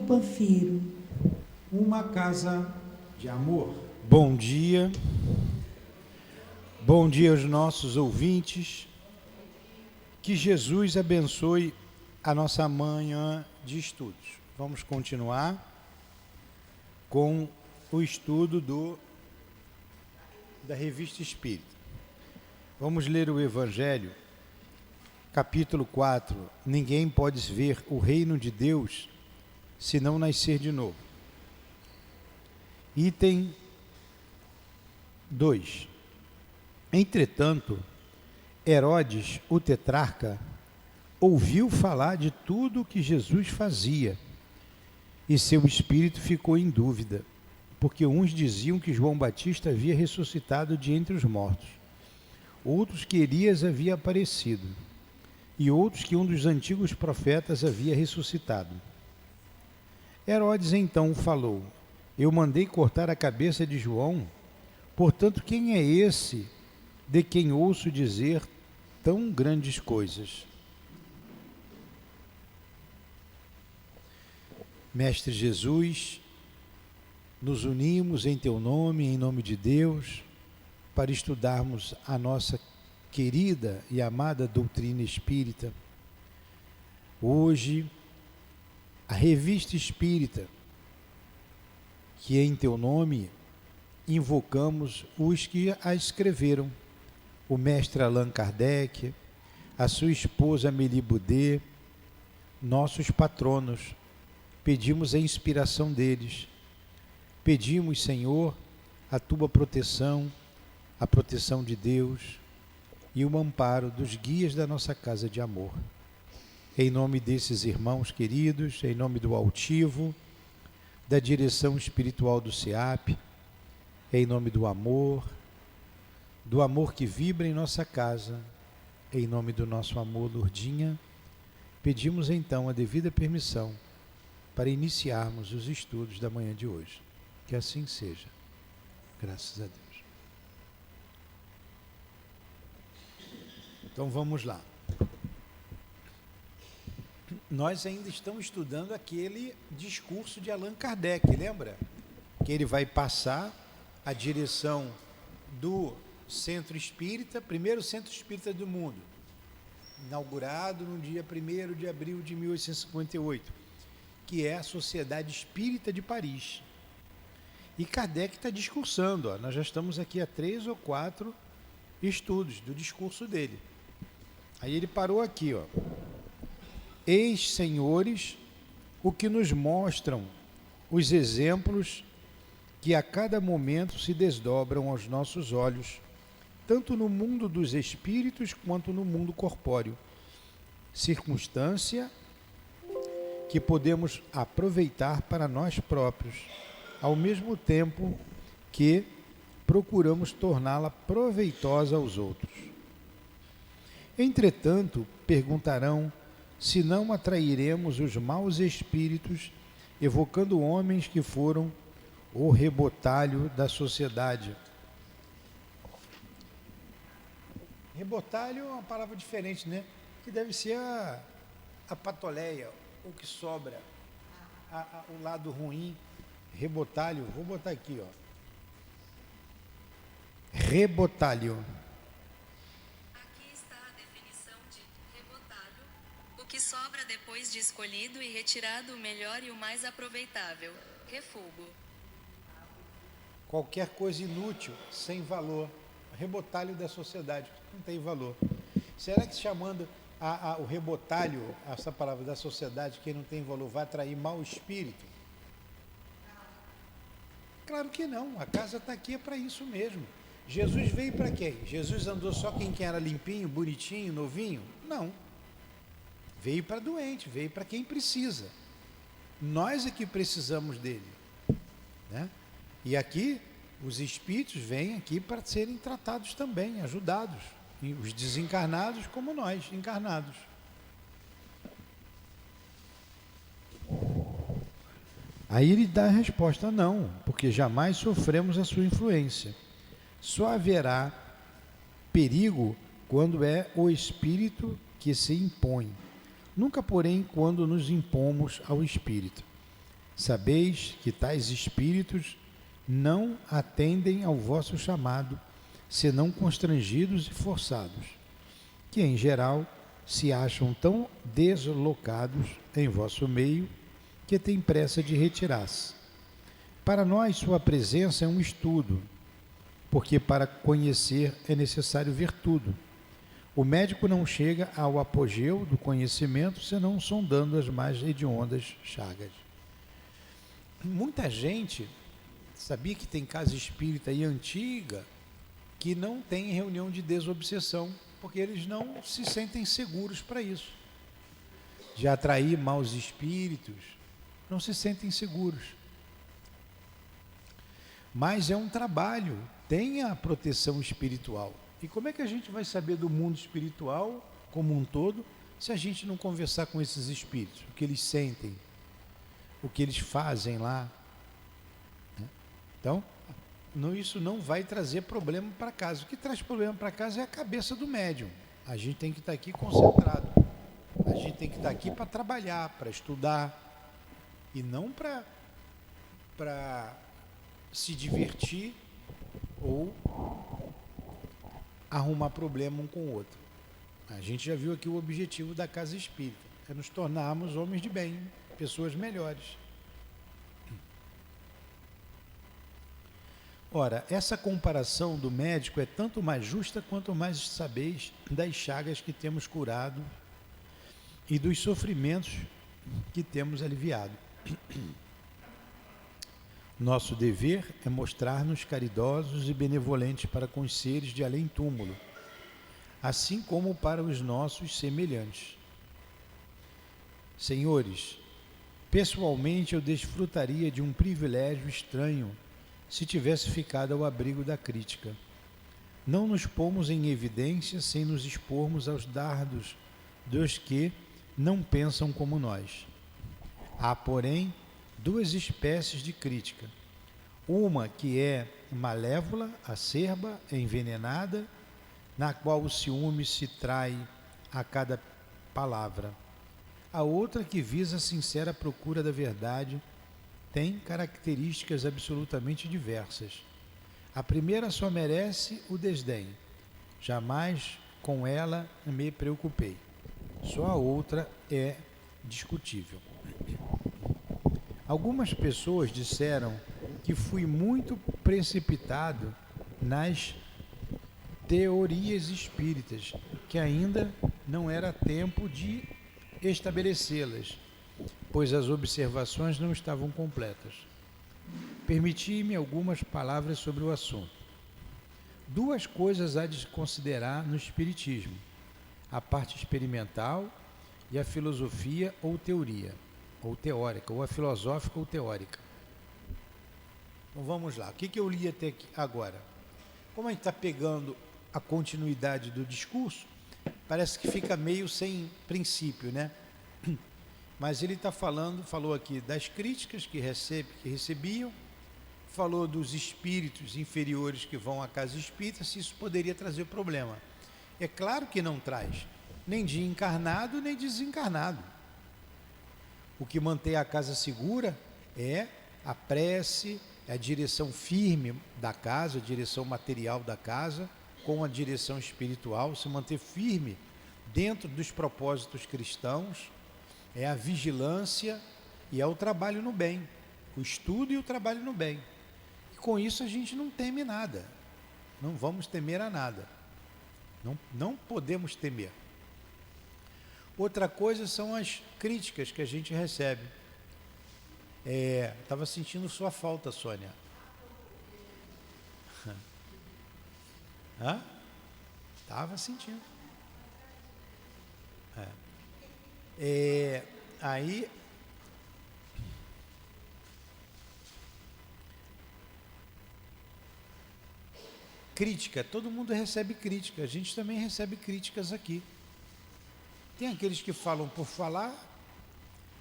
Panfiro. Uma casa de amor. Bom dia aos nossos ouvintes, que Jesus abençoe a nossa manhã de estudos. Vamos continuar com o estudo da Revista Espírita. Vamos ler o Evangelho, capítulo 4, ninguém pode ver o reino de Deus se não nascer de novo. Item 2. Entretanto, Herodes, o tetrarca, ouviu falar de tudo o que Jesus fazia, e seu espírito ficou em dúvida, porque uns diziam que João Batista havia ressuscitado de entre os mortos, outros que Elias havia aparecido, e outros que um dos antigos profetas havia ressuscitado. Herodes então falou: eu mandei cortar a cabeça de João, portanto, quem é esse de quem ouço dizer tão grandes coisas? Mestre Jesus, nos unimos em teu nome, em nome de Deus, para estudarmos a nossa querida e amada doutrina espírita. Hoje, a Revista Espírita, que em teu nome invocamos os que a escreveram, o mestre Allan Kardec, a sua esposa Amélie Boudet, nossos patronos. Pedimos a inspiração deles. Pedimos, Senhor, a tua proteção, a proteção de Deus e o amparo dos guias da nossa casa de amor. Em nome desses irmãos queridos, em nome do altivo, da direção espiritual do SEAP, em nome do amor que vibra em nossa casa, em nome do nosso amor, Lourdinha, pedimos então a devida permissão para iniciarmos os estudos da manhã de hoje. Que assim seja. Graças a Deus. Então vamos lá. Nós ainda estamos estudando aquele discurso de Allan Kardec, lembra? Que ele vai passar a direção do Centro Espírita, primeiro Centro Espírita do mundo, inaugurado no dia 1º de abril de 1858, que é a Sociedade Espírita de Paris. E Kardec está discursando, ó, nós já estamos aqui há 3 ou 4 estudos do discurso dele. Aí ele parou aqui, ó. Eis, senhores, o que nos mostram os exemplos que a cada momento se desdobram aos nossos olhos, tanto no mundo dos espíritos quanto no mundo corpóreo. Circunstância que podemos aproveitar para nós próprios, ao mesmo tempo que procuramos torná-la proveitosa aos outros. Entretanto, perguntarão se não atrairemos os maus espíritos, evocando homens que foram o rebotalho da sociedade. Rebotalho é uma palavra diferente, né? Que deve ser a patoleia, o que sobra, o lado ruim. Rebotalho, vou botar aqui, ó. Rebotalho. Aqui está a definição de rebotalho: o que sobra depois de escolhido e retirado o melhor e o mais aproveitável. Refúgio. Qualquer coisa inútil, sem valor. Rebotalho da sociedade, não tem valor. Será que chamando o rebotalho, essa palavra da sociedade, quem não tem valor, vai atrair mau espírito? Claro que não, a casa está aqui é para isso mesmo. Jesus veio para quem? Jesus andou só quem era limpinho, bonitinho, novinho? Não. Veio para doente, veio para quem precisa. Nós é que precisamos dele, né? E aqui, os espíritos vêm aqui para serem tratados também, ajudados. E os desencarnados como nós, encarnados. Aí ele dá a resposta: não, porque jamais sofremos a sua influência. Só haverá perigo quando é o espírito que se impõe. Nunca, porém, quando nos impomos ao espírito. Sabeis que tais espíritos não atendem ao vosso chamado, senão constrangidos e forçados, que em geral se acham tão deslocados em vosso meio que têm pressa de retirar-se. Para nós, sua presença é um estudo, porque para conhecer é necessário ver tudo. O médico não chega ao apogeu do conhecimento senão sondando as mais hediondas chagas. Muita gente sabia que tem casa espírita aí antiga que não tem reunião de desobsessão, porque eles não se sentem seguros para isso. De atrair maus espíritos, não se sentem seguros. Mas é um trabalho, tem a proteção espiritual. E como é que a gente vai saber do mundo espiritual como um todo se a gente não conversar com esses espíritos? O que eles sentem, o que eles fazem lá. Então, isso não vai trazer problema para casa. O que traz problema para casa é a cabeça do médium. A gente tem que estar aqui concentrado. A gente tem que estar aqui para trabalhar, para estudar. E não para se divertir ou arrumar problema um com o outro. A gente já viu aqui o objetivo da casa espírita. É nos tornarmos homens de bem, pessoas melhores. Ora, essa comparação do médico é tanto mais justa quanto mais sabeis das chagas que temos curado e dos sofrimentos que temos aliviado. Nosso dever é mostrar-nos caridosos e benevolentes para com os seres de além-túmulo, assim como para os nossos semelhantes. Senhores, pessoalmente eu desfrutaria de um privilégio estranho se tivesse ficado ao abrigo da crítica. Não nos pomos em evidência sem nos expormos aos dardos dos que não pensam como nós. Há, porém, duas espécies de crítica. Uma que é malévola, acerba, envenenada, na qual o ciúme se trai a cada palavra. A outra que visa a sincera procura da verdade tem características absolutamente diversas. A primeira só merece o desdém. Jamais com ela me preocupei. Só a outra é discutível. Algumas pessoas disseram que fui muito precipitado nas teorias espíritas, que ainda não era tempo de estabelecê-las, pois as observações não estavam completas. Permiti-me algumas palavras sobre o assunto. Duas coisas há de se considerar no espiritismo: a parte experimental e a filosofia ou teoria, ou teórica, ou a filosófica ou teórica. Então vamos lá, o que eu li até aqui agora? Como a gente está pegando a continuidade do discurso, parece que fica meio sem princípio, né? Mas ele está falou aqui das críticas que recebiam, falou dos espíritos inferiores que vão à casa espírita, se isso poderia trazer problema. É claro que não traz, nem de encarnado, nem de desencarnado. O que mantém a casa segura é a prece, é a direção firme da casa, a direção material da casa, com a direção espiritual, se manter firme dentro dos propósitos cristãos, é a vigilância e é o trabalho no bem, o estudo e o trabalho no bem. E com isso a gente não teme nada, não vamos temer a nada, não podemos temer. Outra coisa são as críticas que a gente recebe. Estava sentindo sua falta, Sônia. Hã? Estava sentindo. Aí crítica, todo mundo recebe crítica, a gente também recebe críticas aqui. Tem aqueles que falam por falar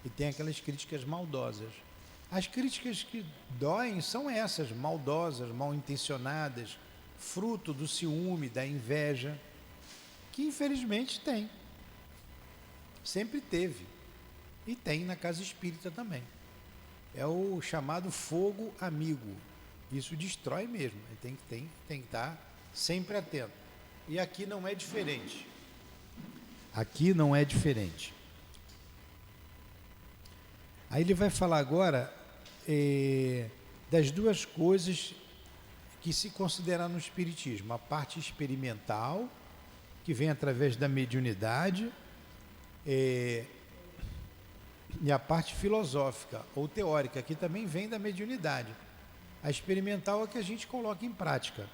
e tem aquelas críticas maldosas. As críticas que doem são essas, maldosas, mal intencionadas, fruto do ciúme, da inveja, que infelizmente tem. Sempre teve. E tem na casa espírita também. é o chamado fogo amigo. Isso destrói mesmo, tem que estar sempre atento. E aqui não é diferente. Aqui não é diferente. Aí ele vai falar agora das duas coisas que se consideram no Espiritismo: a parte experimental, que vem através da mediunidade, e a parte filosófica ou teórica, que também vem da mediunidade. A experimental é que a gente coloca em prática,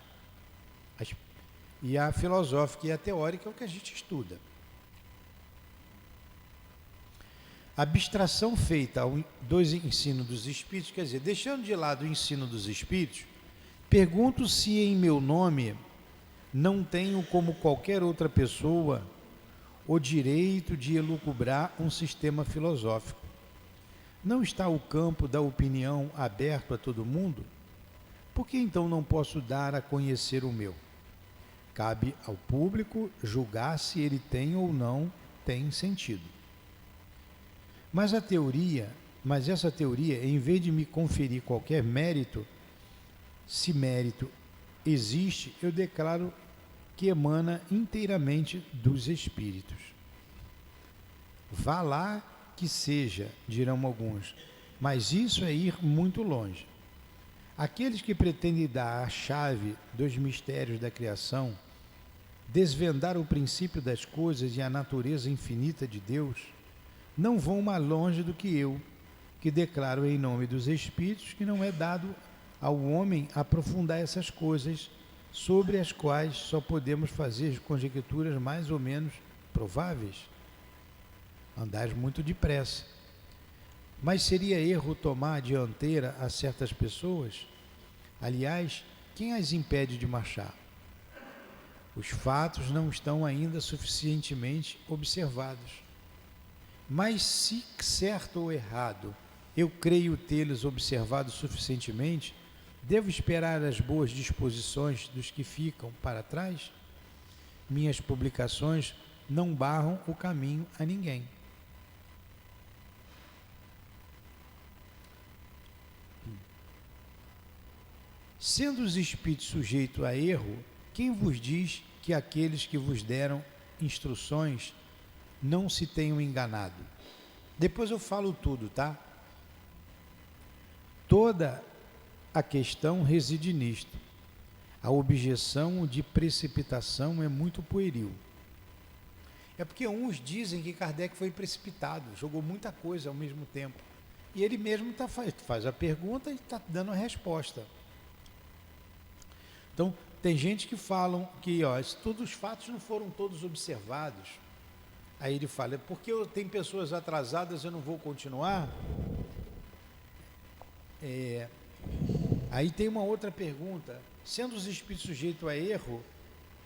e a filosófica e a teórica é o que a gente estuda. A abstração feita do ensino dos Espíritos, quer dizer, deixando de lado o ensino dos Espíritos, pergunto se em meu nome não tenho, como qualquer outra pessoa, o direito de elucubrar um sistema filosófico. Não está o campo da opinião aberto a todo mundo? Por que então não posso dar a conhecer o meu? Cabe ao público julgar se ele tem ou não tem sentido. Mas essa teoria, em vez de me conferir qualquer mérito, se mérito existe, eu declaro que emana inteiramente dos Espíritos. Vá lá que seja, dirão alguns, mas isso é ir muito longe. Aqueles que pretendem dar a chave dos mistérios da criação, desvendar o princípio das coisas e a natureza infinita de Deus, não vão mais longe do que eu, que declaro em nome dos Espíritos que não é dado ao homem aprofundar essas coisas, sobre as quais só podemos fazer conjecturas mais ou menos prováveis. Andais muito depressa. Mas seria erro tomar a dianteira a certas pessoas? Aliás, quem as impede de marchar? Os fatos não estão ainda suficientemente observados. Mas se, certo ou errado, eu creio tê-los observado suficientemente, devo esperar as boas disposições dos que ficam para trás? Minhas publicações não barram o caminho a ninguém. Sendo os espíritos sujeitos a erro, quem vos diz que aqueles que vos deram instruções não se tenham enganado? Depois eu falo tudo, tá? Toda a questão reside nisto. A objeção de precipitação é muito pueril. É porque uns dizem que Kardec foi precipitado, jogou muita coisa ao mesmo tempo. E ele mesmo faz a pergunta e está dando a resposta. Então, tem gente que falam que todos os fatos não foram todos observados. Aí ele fala, porque tem pessoas atrasadas, eu não vou continuar? Aí tem uma outra pergunta. Sendo os espíritos sujeitos a erro,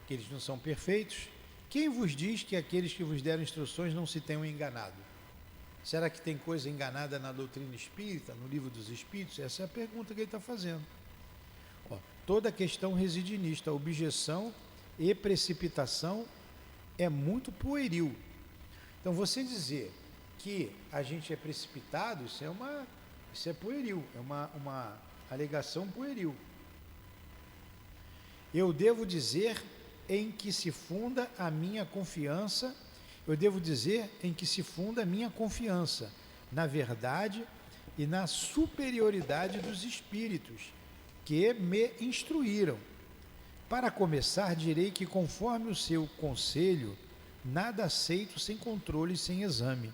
que eles não são perfeitos, quem vos diz que aqueles que vos deram instruções não se tenham enganado? Será que tem coisa enganada na doutrina espírita, no livro dos Espíritos? Essa é a pergunta que ele está fazendo. Toda a questão reside nisto. A objeção e precipitação é muito pueril. Então, você dizer que a gente é precipitado, isso é pueril, é uma alegação pueril. Eu devo dizer em que se funda a minha confiança, na verdade e na superioridade dos espíritos que me instruíram. Para começar, direi que, conforme o seu conselho, nada aceito sem controle e sem exame.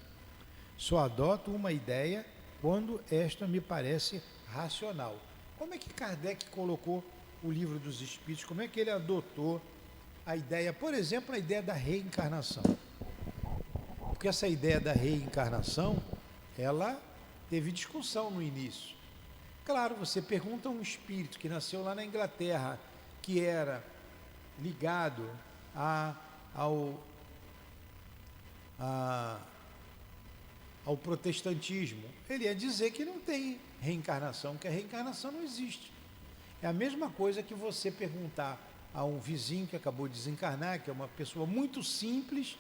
Só adoto uma ideia quando esta me parece racional. Como é que Kardec colocou o livro dos Espíritos? Como é que ele adotou a ideia, por exemplo, a ideia da reencarnação? Porque essa ideia da reencarnação, ela teve discussão no início. Claro, você pergunta a um espírito que nasceu lá na Inglaterra, que era ligado ao protestantismo, ele ia dizer que não tem reencarnação, que a reencarnação não existe. É a mesma coisa que você perguntar a um vizinho que acabou de desencarnar, que é uma pessoa muito simples,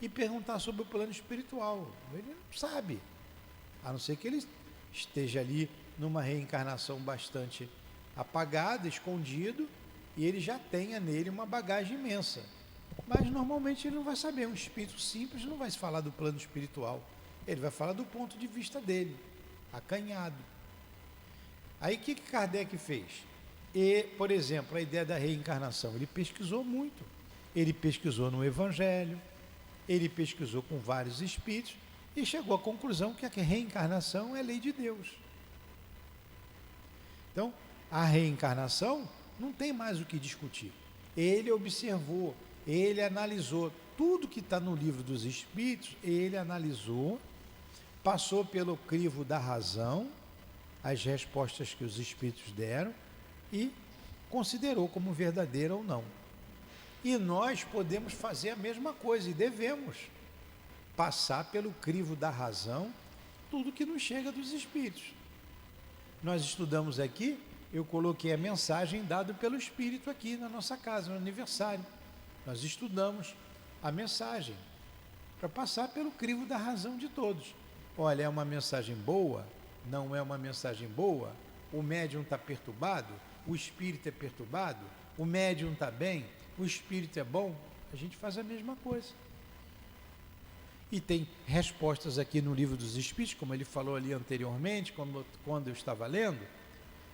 e perguntar sobre o plano espiritual. Ele não sabe, a não ser que ele esteja ali numa reencarnação bastante apagada, escondido, e ele já tenha nele uma bagagem imensa. Mas normalmente ele não vai saber, um espírito simples não vai se falar do plano espiritual, ele vai falar do ponto de vista dele, acanhado. Aí o que Kardec fez? E, por exemplo, a ideia da reencarnação, ele pesquisou muito, ele pesquisou no Evangelho, ele pesquisou com vários espíritos e chegou à conclusão que a reencarnação é lei de Deus. Então, a reencarnação não tem mais o que discutir. Ele observou, ele analisou tudo que está no livro dos Espíritos, ele analisou, passou pelo crivo da razão, as respostas que os Espíritos deram e considerou como verdadeira ou não. E nós podemos fazer a mesma coisa e devemos passar pelo crivo da razão tudo que nos chega dos Espíritos. Nós estudamos aqui, eu coloquei a mensagem dada pelo Espírito aqui na nossa casa, no aniversário. Nós estudamos a mensagem para passar pelo crivo da razão de todos. Olha, é uma mensagem boa? Não é uma mensagem boa? O médium está perturbado? O espírito é perturbado? O médium está bem? O espírito é bom? A gente faz a mesma coisa. E tem respostas aqui no livro dos Espíritos, como ele falou ali anteriormente, quando eu estava lendo,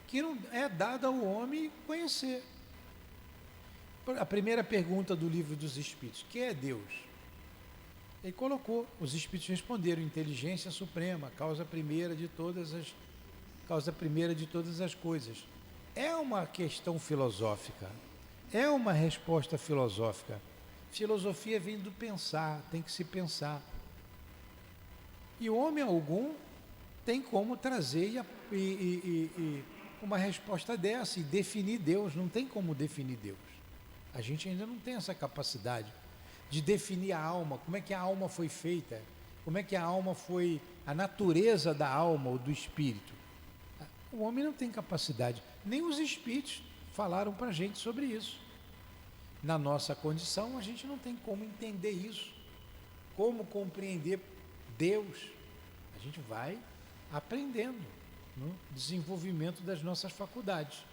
que não é dado ao homem conhecer. A primeira pergunta do livro dos Espíritos: que é Deus? Ele colocou, os Espíritos responderam: inteligência suprema, causa primeira de todas as coisas. É uma questão filosófica, é uma resposta filosófica. Filosofia vem do pensar, tem que se pensar. E homem algum tem como trazer uma resposta dessa e definir Deus. Não tem como definir Deus. A gente ainda não tem essa capacidade de definir a alma, como é que a alma foi feita, como é que a alma foi, a natureza da alma ou do espírito. O homem não tem capacidade, nem os espíritos falaram para a gente sobre isso. Na nossa condição, a gente não tem como entender isso, como compreender Deus. A gente vai aprendendo no desenvolvimento das nossas faculdades.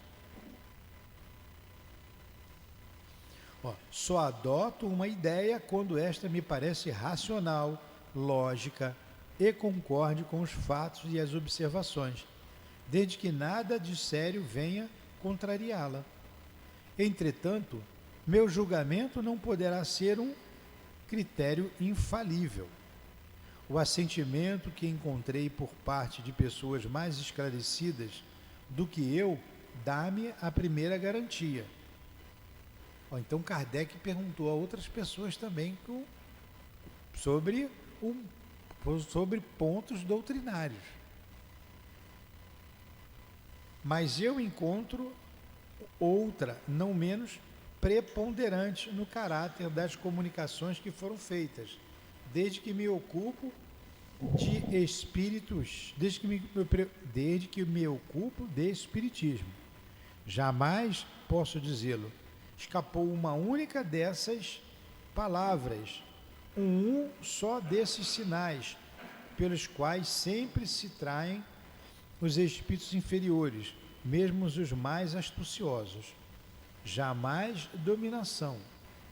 Só adoto uma ideia quando esta me parece racional, lógica e concorde com os fatos e as observações, desde que nada de sério venha contrariá-la. Entretanto, meu julgamento não poderá ser um critério infalível. O assentimento que encontrei por parte de pessoas mais esclarecidas do que eu dá-me a primeira garantia. Então Kardec perguntou a outras pessoas também sobre pontos doutrinários. Mas eu encontro outra, não menos preponderante no caráter das comunicações que foram feitas, desde que me ocupo de espíritos, desde que me ocupo de espiritismo. Jamais, posso dizê-lo, escapou uma única dessas palavras, um só desses sinais, pelos quais sempre se traem os espíritos inferiores, mesmo os mais astuciosos. Jamais dominação,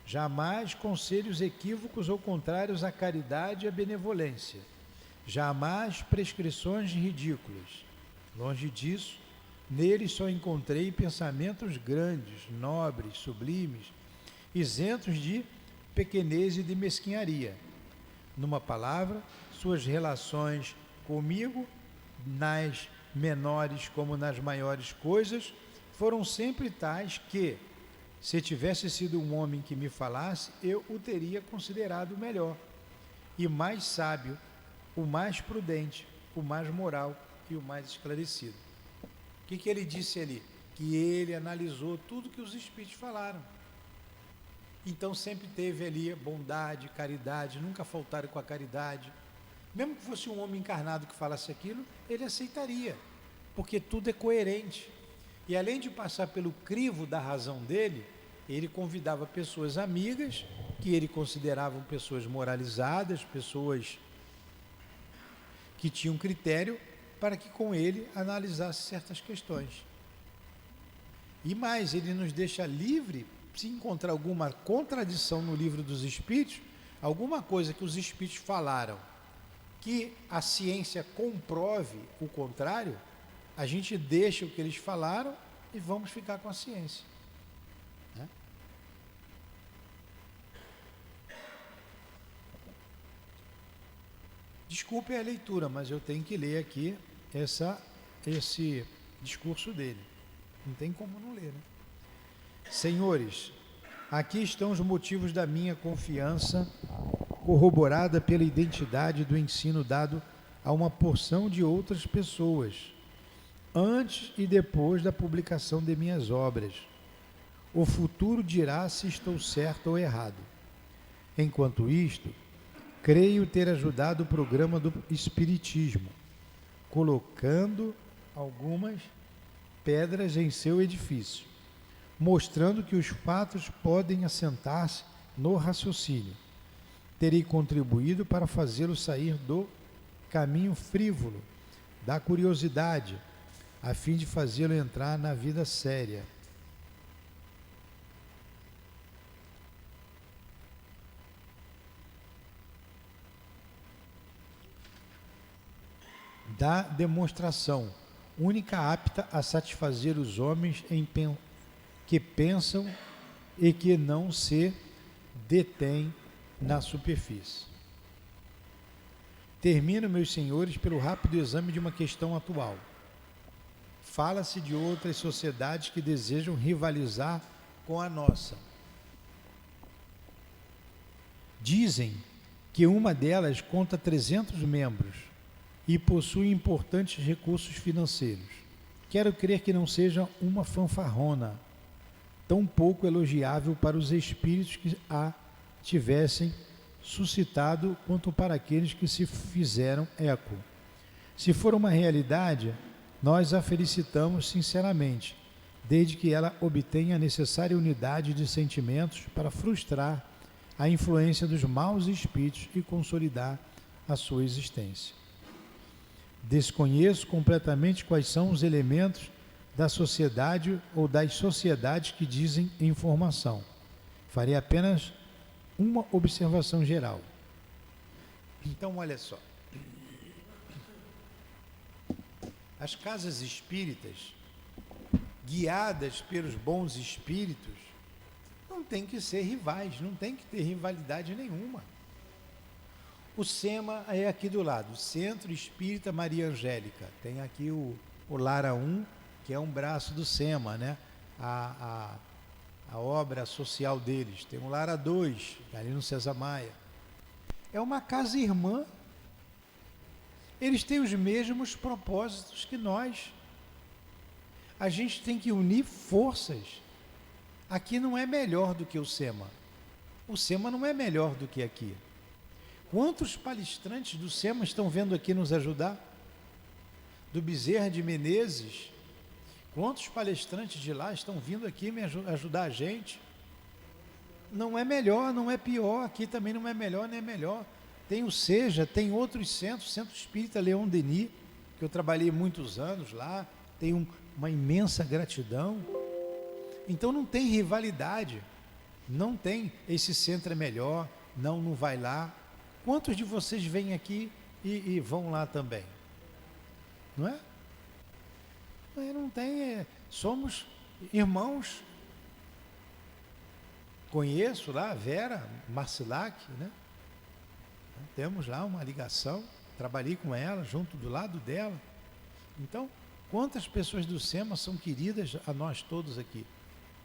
jamais conselhos equívocos ou contrários à caridade e à benevolência, jamais prescrições ridículas. Longe disso, neles só encontrei pensamentos grandes, nobres, sublimes, isentos de pequenez e de mesquinharia. Numa palavra, suas relações comigo, nas menores como nas maiores coisas, foram sempre tais que, se tivesse sido um homem que me falasse, eu o teria considerado o melhor e mais sábio, o mais prudente, o mais moral e o mais esclarecido. O que ele disse ali? Que ele analisou tudo que os espíritos falaram. Então sempre teve ali bondade, caridade, nunca faltaram com a caridade. Mesmo que fosse um homem encarnado que falasse aquilo, ele aceitaria, porque tudo é coerente. E além de passar pelo crivo da razão dele, ele convidava pessoas amigas, que ele considerava pessoas moralizadas, pessoas que tinham critério, para que com ele analisasse certas questões. E mais, ele nos deixa livre, se encontrar alguma contradição no livro dos Espíritos, alguma coisa que os Espíritos falaram, que a ciência comprove o contrário, a gente deixa o que eles falaram e vamos ficar com a ciência. Né? Desculpe a leitura, mas eu tenho que ler aqui esse discurso dele. Não tem como não ler, né? Senhores, aqui estão os motivos da minha confiança, corroborada pela identidade do ensino dado a uma porção de outras pessoas, antes e depois da publicação de minhas obras. O futuro dirá se estou certo ou errado. Enquanto isto, creio ter ajudado o programa do Espiritismo, colocando algumas pedras em seu edifício, mostrando que os fatos podem assentar-se no raciocínio. Terei contribuído para fazê-lo sair do caminho frívolo, da curiosidade, a fim de fazê-lo entrar na vida séria. Da demonstração, única apta a satisfazer os homens que pensam e que não se detêm na superfície. Termino, meus senhores, pelo rápido exame de uma questão atual. Fala-se de outras sociedades que desejam rivalizar com a nossa. Dizem que uma delas conta 300 membros e possui importantes recursos financeiros. Quero crer que não seja uma fanfarrona, tão pouco elogiável para os espíritos que a tivessem suscitado, quanto para aqueles que se fizeram eco. Se for uma realidade, nós a felicitamos sinceramente, desde que ela obtenha a necessária unidade de sentimentos para frustrar a influência dos maus espíritos e consolidar a sua existência. Desconheço completamente quais são os elementos da sociedade ou das sociedades que dizem informação. Farei apenas uma observação geral. Então, olha só. As casas espíritas, guiadas pelos bons espíritos, não tem que ser rivais, não tem que ter rivalidade nenhuma. O SEMA é aqui do lado, Centro Espírita Maria Angélica. Tem aqui o Lara 1, que é um braço do SEMA, né? A obra social deles. Tem o Lara 2, ali no César Maia. É uma casa irmã. Eles têm os mesmos propósitos que nós. A gente tem que unir forças. Aqui não é melhor do que o SEMA. O SEMA não é melhor do que aqui. Quantos palestrantes do SEMA estão vendo aqui nos ajudar? Do Bezerra de Menezes? Quantos palestrantes de lá estão vindo aqui me ajudar a gente? Não é melhor, não é pior. Aqui também não é melhor, nem é melhor. Tem o SEJA, tem outros centros, Centro Espírita Leon Denis, que eu trabalhei muitos anos lá, tenho uma imensa gratidão. Então não tem rivalidade, não tem esse centro é melhor, não vai lá. Quantos de vocês vêm aqui e vão lá também? Não é? Não tem, somos irmãos. Conheço lá a Vera Marcilac, né? Temos lá uma ligação, trabalhei com ela, junto do lado dela. Então, quantas pessoas do SEMA são queridas a nós todos aqui?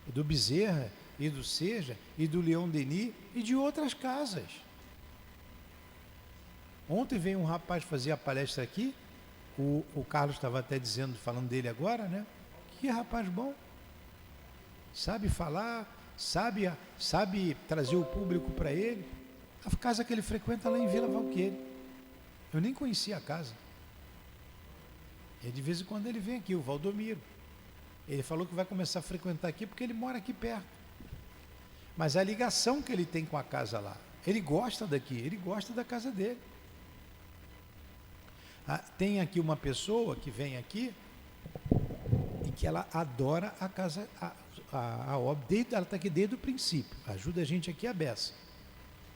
Do Bezerra, e do SEJA, e do Leon Denis, e de outras casas. Ontem veio um rapaz fazer a palestra aqui, o Carlos estava até dizendo, falando dele agora, né? Que rapaz bom, sabe falar, sabe trazer o público para ele. A casa que ele frequenta lá em Vila Valqueire. Eu nem conhecia a casa. E de vez em quando ele vem aqui, o Valdomiro. Ele falou que vai começar a frequentar aqui porque ele mora aqui perto. Mas a ligação que ele tem com a casa lá, ele gosta daqui, ele gosta da casa dele. Tem aqui uma pessoa que vem aqui e que ela adora a casa, a obra, ela está aqui desde o princípio, ajuda a gente aqui a beça.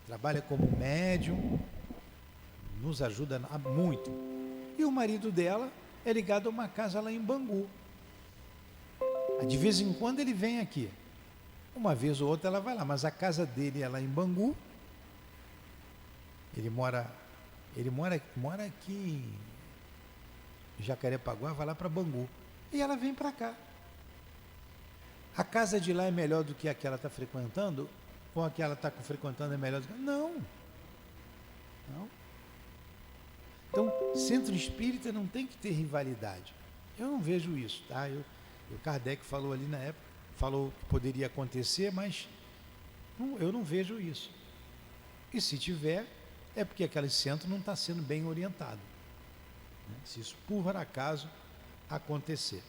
Trabalha como médium, nos ajuda muito. E o marido dela é ligado a uma casa lá em Bangu. De vez em quando ele vem aqui. Uma vez ou outra ela vai lá, mas a casa dele é lá em Bangu. Ele mora aqui em Jacarepaguá, vai lá para Bangu. E ela vem para cá. A casa de lá é melhor do que a que ela está frequentando? Ou a que ela está frequentando é melhor do que... Não. Então, centro espírita não tem que ter rivalidade. Eu não vejo isso, tá? O Kardec falou ali na época, falou que poderia acontecer, mas eu não vejo isso. E se tiver, é porque aquele centro não está sendo bem orientado, né? Se isso por acaso acontecer.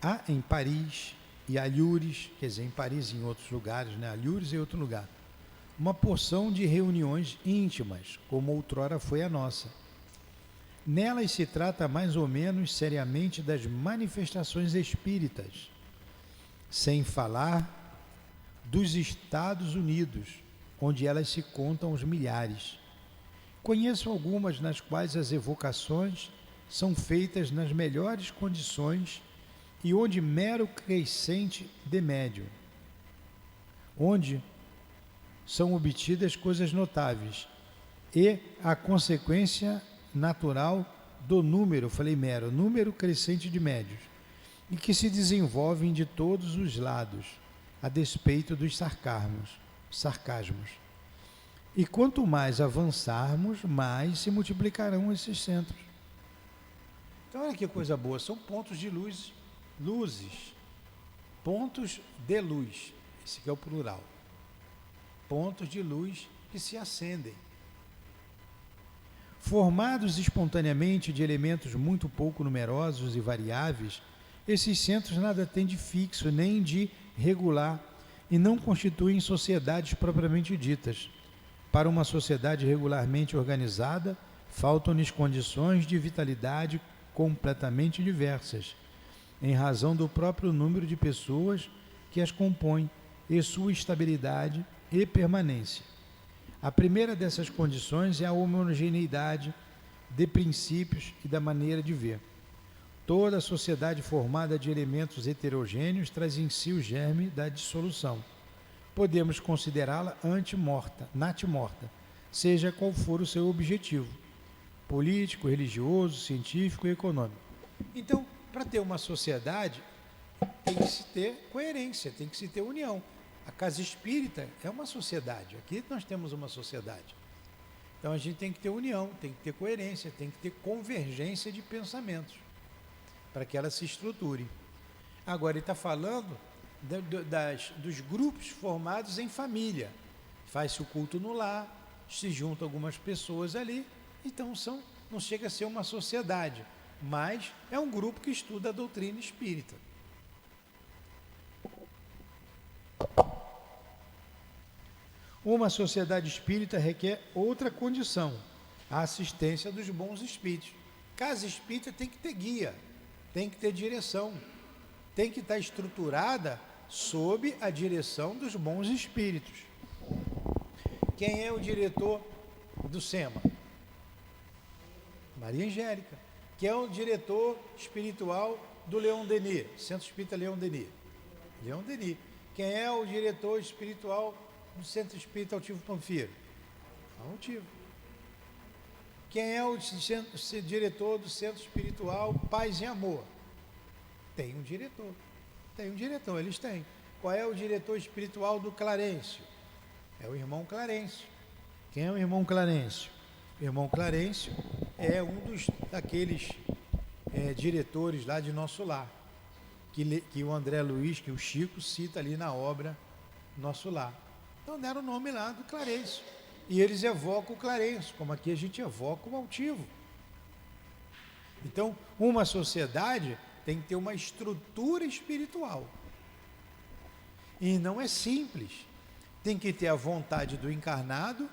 Há em Paris e Alhures, quer dizer, em Paris e em outros lugares, né? Alhures é outro lugar, uma porção de reuniões íntimas, como outrora foi a nossa. Nelas se trata mais ou menos seriamente das manifestações espíritas, sem falar dos Estados Unidos, onde elas se contam aos milhares. Conheço algumas nas quais as evocações são feitas nas melhores condições e onde mero crescente de médium, onde são obtidas coisas notáveis e a consequência natural do número, falei mero, número crescente de médios, e que se desenvolvem de todos os lados, a despeito dos sarcasmos. E quanto mais avançarmos, mais se multiplicarão esses centros. Então olha que coisa boa, são pontos de luzes, pontos de luz, esse aqui é o plural, pontos de luz que se acendem. Formados espontaneamente de elementos muito pouco numerosos e variáveis, esses centros nada têm de fixo nem de regular e não constituem sociedades propriamente ditas. Para uma sociedade regularmente organizada, faltam-lhes condições de vitalidade completamente diversas, em razão do próprio número de pessoas que as compõem e sua estabilidade e permanência. A primeira dessas condições é a homogeneidade de princípios e da maneira de ver. Toda a sociedade formada de elementos heterogêneos traz em si o germe da dissolução. Podemos considerá-la natimorta, seja qual for o seu objetivo, político, religioso, científico e econômico. Então, para ter uma sociedade, tem que se ter coerência, tem que se ter união. A casa espírita é uma sociedade, aqui nós temos uma sociedade. Então a gente tem que ter união, tem que ter coerência, tem que ter convergência de pensamentos, para que ela se estruture. Agora ele está falando dos grupos formados em família. Faz-se o culto no lar, se juntam algumas pessoas ali, então não chega a ser uma sociedade, mas é um grupo que estuda a doutrina espírita. Uma sociedade espírita requer outra condição, a assistência dos bons espíritos. Casa espírita tem que ter guia, tem que ter direção, tem que estar estruturada sob a direção dos bons espíritos. Quem é o diretor do SEMA? Maria Angélica. Quem é o diretor espiritual do Leon Denis? Centro Espírita Leon Denis. Leon Denis. Quem é o diretor espiritual do Centro Espírita Altivo Panfiro? Altivo. Quem é o diretor do Centro Espiritual Paz e Amor? Tem um diretor. Eles têm. Qual é o diretor espiritual do Clarencio? É o irmão Clarencio. Quem é o irmão Clarencio? O irmão Clarencio é um daqueles diretores lá de Nosso Lar, que o André Luiz, que o Chico cita ali na obra Nosso Lar. Então deram o nome lá do Clarencio. E eles evocam o Clarencio, como aqui a gente evoca o altivo. Então, uma sociedade tem que ter uma estrutura espiritual. E não é simples. tem que ter a vontade do encarnado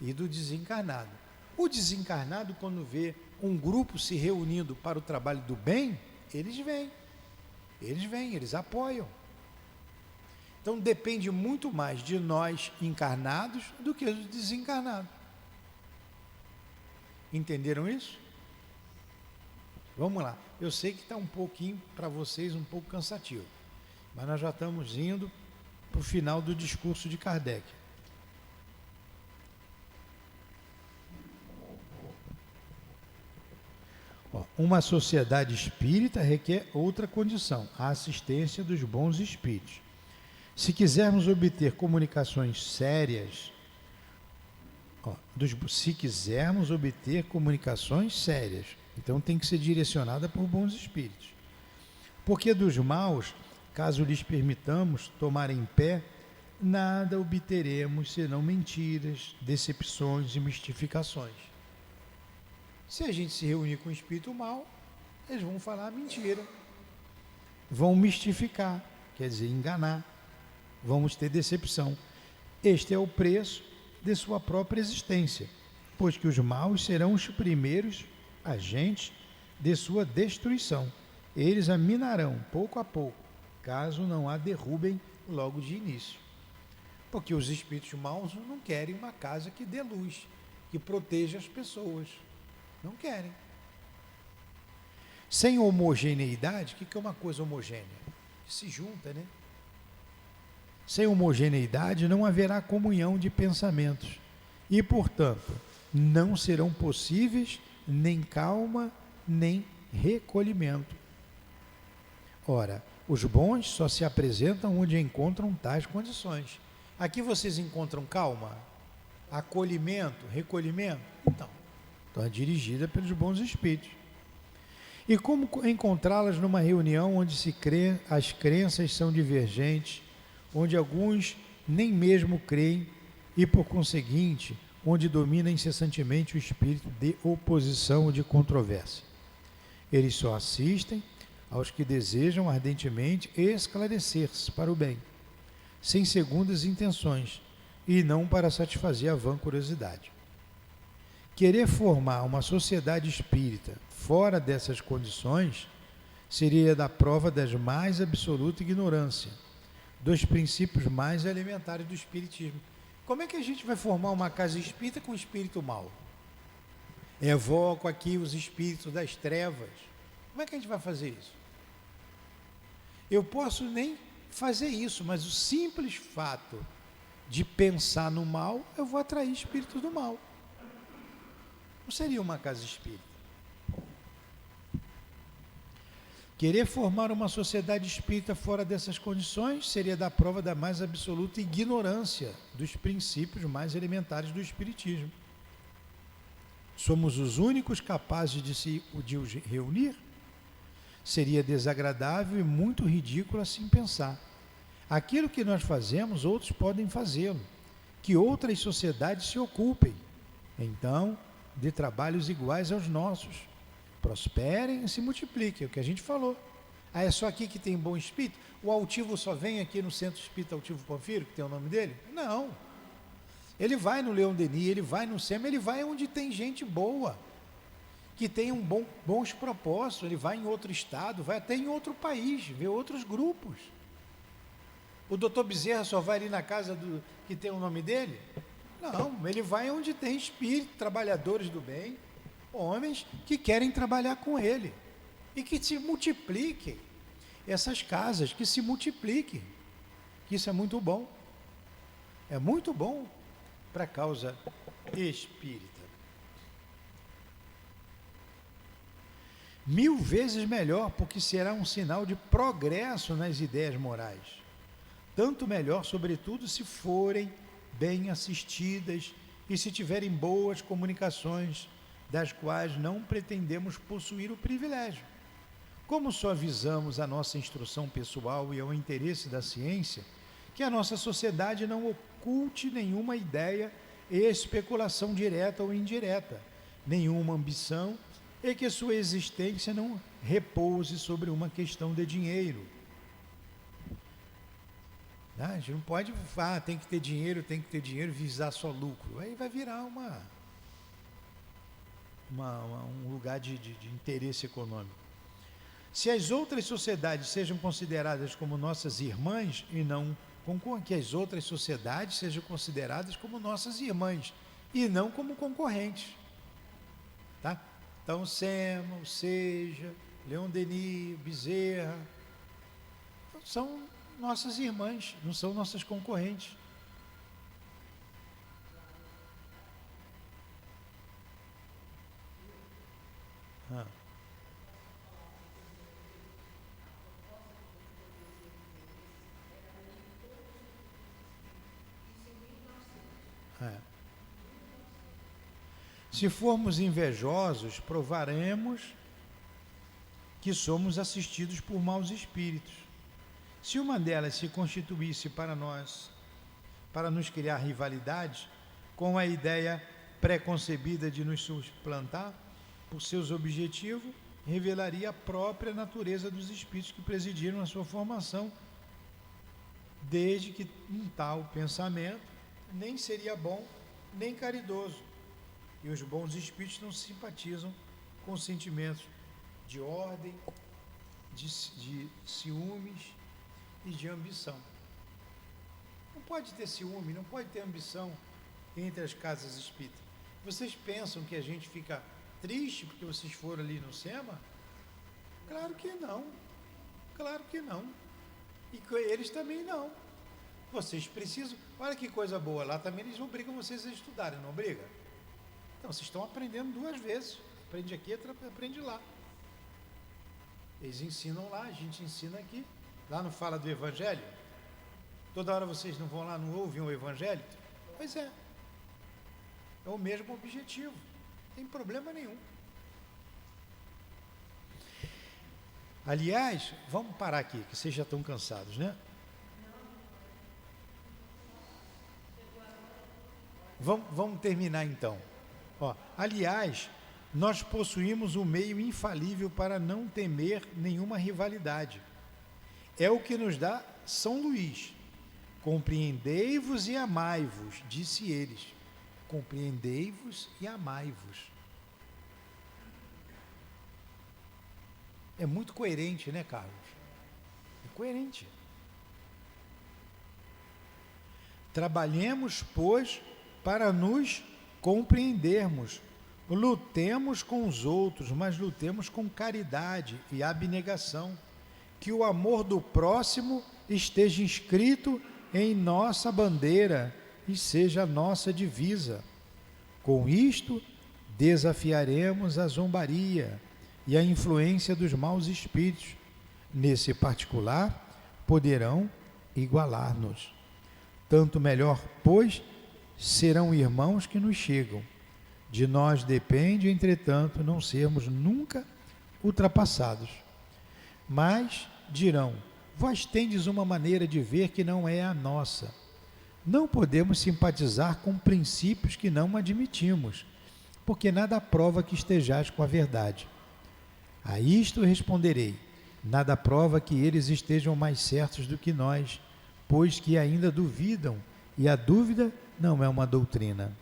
e do desencarnado. O desencarnado, quando vê um grupo se reunindo para o trabalho do bem, eles vêm, eles apoiam. Então depende muito mais de nós encarnados do que dos desencarnados. Entenderam isso? Vamos lá. Eu sei que está um pouquinho para vocês, um pouco cansativo, mas nós já estamos indo para o final do discurso de Kardec. Uma sociedade espírita requer outra condição, a assistência dos bons espíritos. Se quisermos obter comunicações sérias, então tem que ser direcionada por bons espíritos. Porque dos maus, caso lhes permitamos tomar em pé, nada obteremos senão mentiras, decepções e mistificações. Se a gente se reunir com o espírito mau, eles vão falar mentira, vão mistificar, quer dizer, enganar, vamos ter decepção. Este é o preço de sua própria existência, pois que os maus serão os primeiros agentes de sua destruição. Eles a minarão pouco a pouco, caso não a derrubem logo de início. Porque os espíritos maus não querem uma casa que dê luz, que proteja as pessoas. Não querem. Sem homogeneidade, o que é uma coisa homogênea? Que se junta, né? Sem homogeneidade não haverá comunhão de pensamentos e, portanto, não serão possíveis nem calma, nem recolhimento. Ora, os bons só se apresentam onde encontram tais condições. Aqui vocês encontram calma, acolhimento, recolhimento? Então é dirigida pelos bons espíritos. E como encontrá-las numa reunião onde as crenças são divergentes, onde alguns nem mesmo creem e, por conseguinte, onde domina incessantemente o espírito de oposição ou de controvérsia? Eles só assistem aos que desejam ardentemente esclarecer-se para o bem, sem segundas intenções, e não para satisfazer a vã curiosidade. Querer formar uma sociedade espírita fora dessas condições seria da prova da mais absoluta ignorância, dos princípios mais elementares do espiritismo. Como é que a gente vai formar uma casa espírita com espírito mau? Evoco aqui os espíritos das trevas. Como é que a gente vai fazer isso? Eu posso nem fazer isso, mas o simples fato de pensar no mal, eu vou atrair espíritos do mal. Não seria uma casa espírita. Querer formar uma sociedade espírita fora dessas condições seria da prova da mais absoluta ignorância dos princípios mais elementares do espiritismo. Somos os únicos capazes de os reunir? Seria desagradável e muito ridículo assim pensar. Aquilo que nós fazemos, outros podem fazê-lo. Que outras sociedades se ocupem, então, de trabalhos iguais aos nossos. Prosperem e se multipliquem, é o que a gente falou. É só aqui que tem bom espírito? O altivo só vem aqui no Centro Espírita Altivo Panfiro, que tem o nome dele? Não. Ele vai no Leão Denis, ele vai no SEMA, ele vai onde tem gente boa, que tem bons propósitos, ele vai em outro estado, vai até em outro país, vê outros grupos. O doutor Bezerra só vai ali na casa que tem o nome dele? Não, ele vai onde tem espírito, trabalhadores do bem, homens que querem trabalhar com ele e que se multipliquem essas casas, que se multipliquem, que isso é muito bom para a causa espírita. 1000 vezes melhor, porque será um sinal de progresso nas ideias morais, tanto melhor, sobretudo, se forem bem assistidas e se tiverem boas comunicações, das quais não pretendemos possuir o privilégio. Como só visamos a nossa instrução pessoal e ao interesse da ciência, que a nossa sociedade não oculte nenhuma ideia e especulação direta ou indireta, nenhuma ambição, e que sua existência não repouse sobre uma questão de dinheiro. A gente não pode, tem que ter dinheiro, visar só lucro. Aí vai virar um lugar de interesse econômico. Se as outras sociedades sejam consideradas como nossas irmãs e não que as outras sociedades sejam consideradas como nossas irmãs e não como concorrentes, tá? Então, Sema, o Seja, Leon Denis, Bezerra, são nossas irmãs, não são nossas concorrentes. Se formos invejosos, provaremos que somos assistidos por maus espíritos. Se uma delas se constituísse para nos criar rivalidades, com a ideia preconcebida de nos suplantar por seus objetivos, revelaria a própria natureza dos espíritos que presidiram a sua formação, desde que um tal pensamento nem seria bom nem caridoso, e os bons espíritos não simpatizam com sentimentos de ordem, de ciúmes e de ambição. Não pode ter ciúme, não pode ter ambição entre as casas espíritas. Vocês pensam que a gente fica triste porque vocês foram ali no SEMA? Claro que não. Claro que não. E eles também não. Vocês precisam... Olha que coisa boa, lá também eles obrigam vocês a estudarem, não obriga? Então, vocês estão aprendendo duas vezes. Aprende aqui, aprende lá. Eles ensinam lá, a gente ensina aqui. Lá não fala do Evangelho? Toda hora vocês não vão lá, não ouvem o Evangelho? Pois é. É o mesmo objetivo. Não tem problema nenhum. Aliás, vamos parar aqui, que vocês já estão cansados, né? Vamos terminar então. Aliás, nós possuímos um meio infalível para não temer nenhuma rivalidade. É o que nos dá São Luís. Compreendei-vos e amai-vos, disse eles. Compreendei-vos e amai-vos. É muito coerente, né, Carlos? É coerente. Trabalhemos, pois, para nos compreendermos. Lutemos com os outros, mas lutemos com caridade e abnegação. Que o amor do próximo esteja inscrito em nossa bandeira e seja a nossa divisa. Com isto, desafiaremos a zombaria e a influência dos maus espíritos. Nesse particular, poderão igualar-nos. Tanto melhor, pois, serão irmãos que nos chegam. De nós depende, entretanto, não sermos nunca ultrapassados. Mas dirão, vós tendes uma maneira de ver que não é a nossa. Não podemos simpatizar com princípios que não admitimos, porque nada prova que estejais com a verdade. A isto responderei, nada prova que eles estejam mais certos do que nós, pois que ainda duvidam, e a dúvida não é uma doutrina.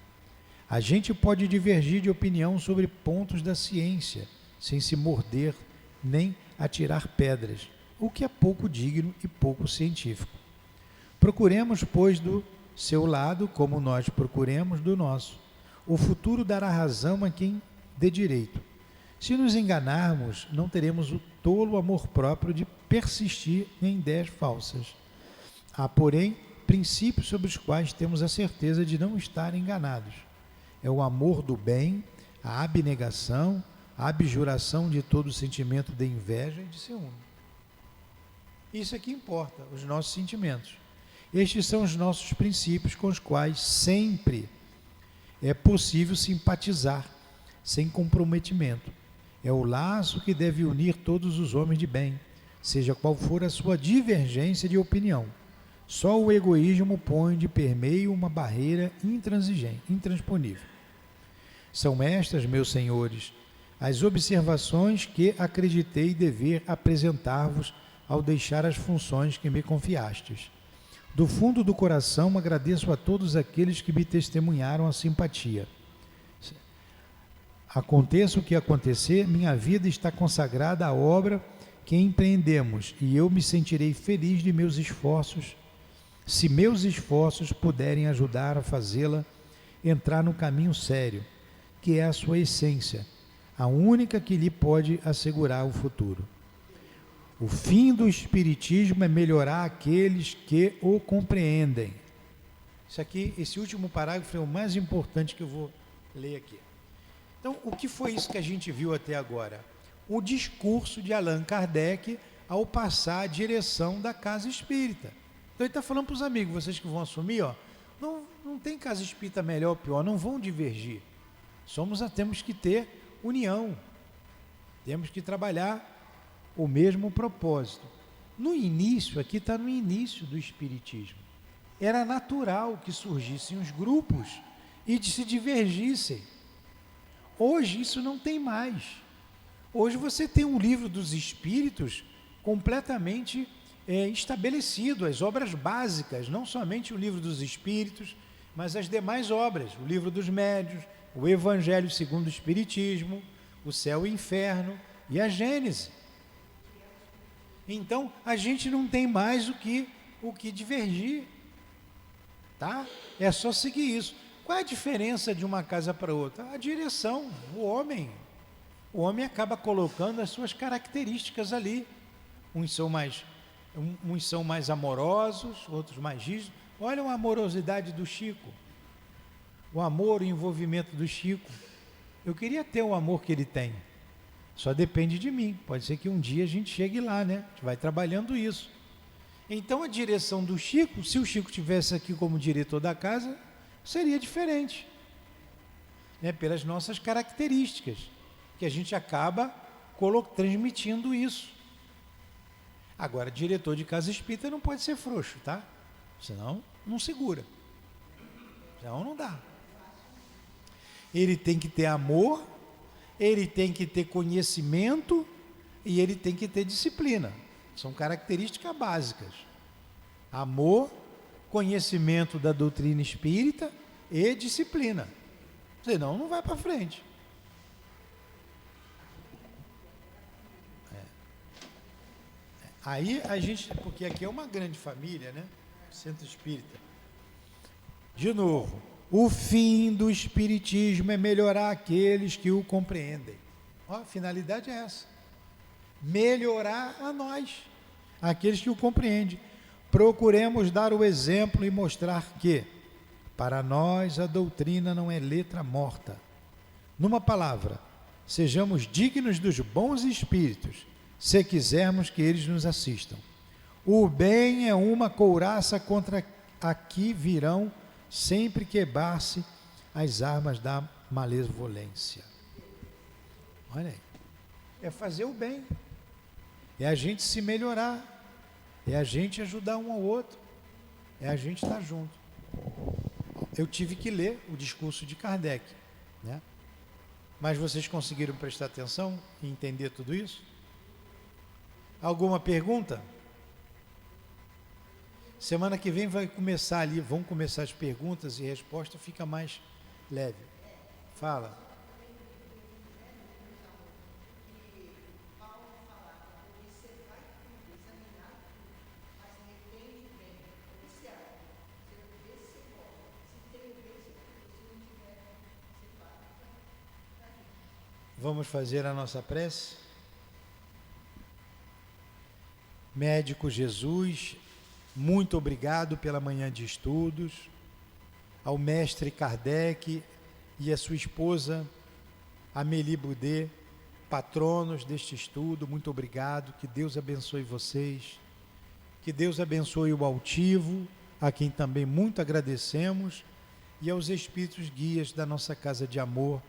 A gente pode divergir de opinião sobre pontos da ciência, sem se morder nem atirar pedras, o que é pouco digno e pouco científico. Procuremos, pois, do seu lado, como nós procuremos do nosso. O futuro dará razão a quem dê direito. Se nos enganarmos, não teremos o tolo amor próprio de persistir em ideias falsas. Há, porém, princípios sobre os quais temos a certeza de não estar enganados. É o amor do bem, a abnegação, a abjuração de todo sentimento de inveja e de ciúme. Isso é que importa, os nossos sentimentos. Estes são os nossos princípios com os quais sempre é possível simpatizar, sem comprometimento. É o laço que deve unir todos os homens de bem, seja qual for a sua divergência de opinião. Só o egoísmo põe de permeio uma barreira intransponível. São estas, meus senhores, as observações que acreditei dever apresentar-vos ao deixar as funções que me confiastes. Do fundo do coração, agradeço a todos aqueles que me testemunharam a simpatia. Aconteça o que acontecer, minha vida está consagrada à obra que empreendemos e eu me sentirei feliz de meus esforços, se meus esforços puderem ajudar a fazê-la entrar no caminho sério, que é a sua essência, a única que lhe pode assegurar o futuro. O fim do Espiritismo é melhorar aqueles que o compreendem. Esse último parágrafo é o mais importante que eu vou ler aqui. Então, o que foi isso que a gente viu até agora? O discurso de Allan Kardec ao passar a direção da casa espírita. Então, ele está falando para os amigos, vocês que vão assumir, não tem casa espírita melhor ou pior, não vão divergir. Temos que ter união, temos que trabalhar o mesmo propósito. No início, aqui está no início do Espiritismo, era natural que surgissem os grupos e se divergissem. Hoje isso não tem mais. Hoje você tem um livro dos Espíritos completamente estabelecido, as obras básicas, não somente o livro dos Espíritos, mas as demais obras, o livro dos Médiuns, o Evangelho segundo o Espiritismo, o Céu e o Inferno e a Gênese. Então, a gente não tem mais o que divergir, tá? É só seguir isso. Qual é a diferença de uma casa para outra? A direção, o homem. O homem acaba colocando as suas características ali. Uns são mais amorosos, outros mais rígidos. Olha a amorosidade do Chico. O amor, o envolvimento do Chico. Eu queria ter o amor que ele tem. Só depende de mim. Pode ser que um dia a gente chegue lá, né? A gente vai trabalhando isso. Então a direção do Chico, se o Chico estivesse aqui como diretor da casa, seria diferente, né? Pelas nossas características, que a gente acaba transmitindo isso. Agora, diretor de casa espírita não pode ser frouxo, tá? Senão não segura. Senão não dá. Ele tem que ter amor, ele tem que ter conhecimento e ele tem que ter disciplina. São características básicas. Amor, conhecimento da doutrina espírita e disciplina. Senão não vai para frente. Aí a gente, porque aqui é uma grande família, né? Centro Espírita. De novo, o fim do Espiritismo é melhorar aqueles que o compreendem. A finalidade é essa. Melhorar a nós, aqueles que o compreendem. Procuremos dar o exemplo e mostrar que, para nós, a doutrina não é letra morta. Numa palavra, sejamos dignos dos bons espíritos, se quisermos que eles nos assistam. O bem é uma couraça contra a que virão sempre quebrar-se as armas da malevolência. Olha aí. É fazer o bem. É a gente se melhorar. É a gente ajudar um ao outro. É a gente estar junto. Eu tive que ler o discurso de Kardec, né? Mas vocês conseguiram prestar atenção e entender tudo isso? Alguma pergunta? Semana que vem vão começar as perguntas e respostas, fica mais leve. Fala. Vamos fazer a nossa prece? Médico Jesus, muito obrigado pela manhã de estudos. Ao mestre Kardec e a sua esposa Amélie Boudet, patronos deste estudo, muito obrigado. Que Deus abençoe vocês. Que Deus abençoe o altivo, a quem também muito agradecemos, e aos espíritos guias da nossa casa de amor,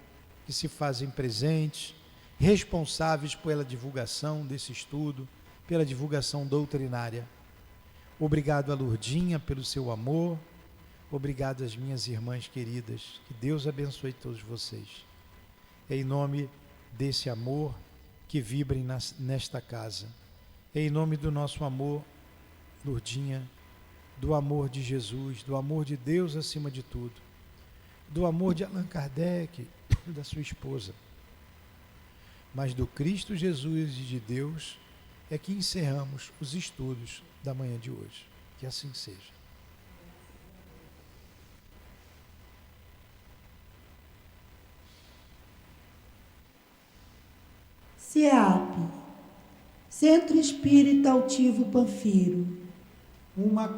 que se fazem presentes, responsáveis pela divulgação desse estudo, pela divulgação doutrinária. Obrigado a Lourdinha pelo seu amor, obrigado às minhas irmãs queridas, que Deus abençoe todos vocês. Em nome desse amor que vibrem nesta casa, em nome do nosso amor, Lourdinha, do amor de Jesus, do amor de Deus acima de tudo, do amor de Allan Kardec, da sua esposa, mas do Cristo Jesus e de Deus, é que encerramos os estudos da manhã de hoje. Que assim seja. CEAP, Centro Espírita Altivo Panfiro. uma